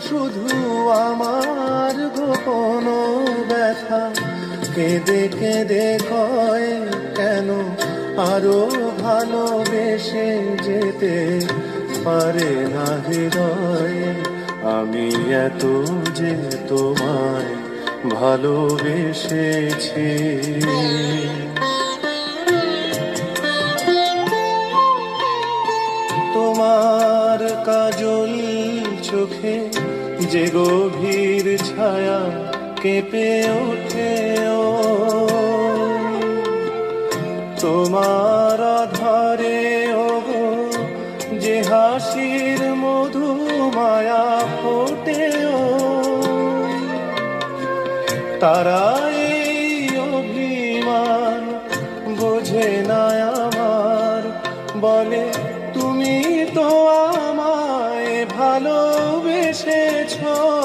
শুধু আমার গোপন ব্যথা কেঁদে কেঁদে কয় কেন আরো ভালোবেসে যেতে পারে না হৃদয়। আমি এত যে তোমায় ভালোবেসেছি। তোমার কাজল চোখে যে গভীর ছায়া কেঁপে ওঠে ও, তোমার আধারে ও যে হাসির মধু মায়া ফোটে ও, তারাই অভিমান বোঝে না আমার, বলে তুমি তো আমায় ভালোবেসেছো।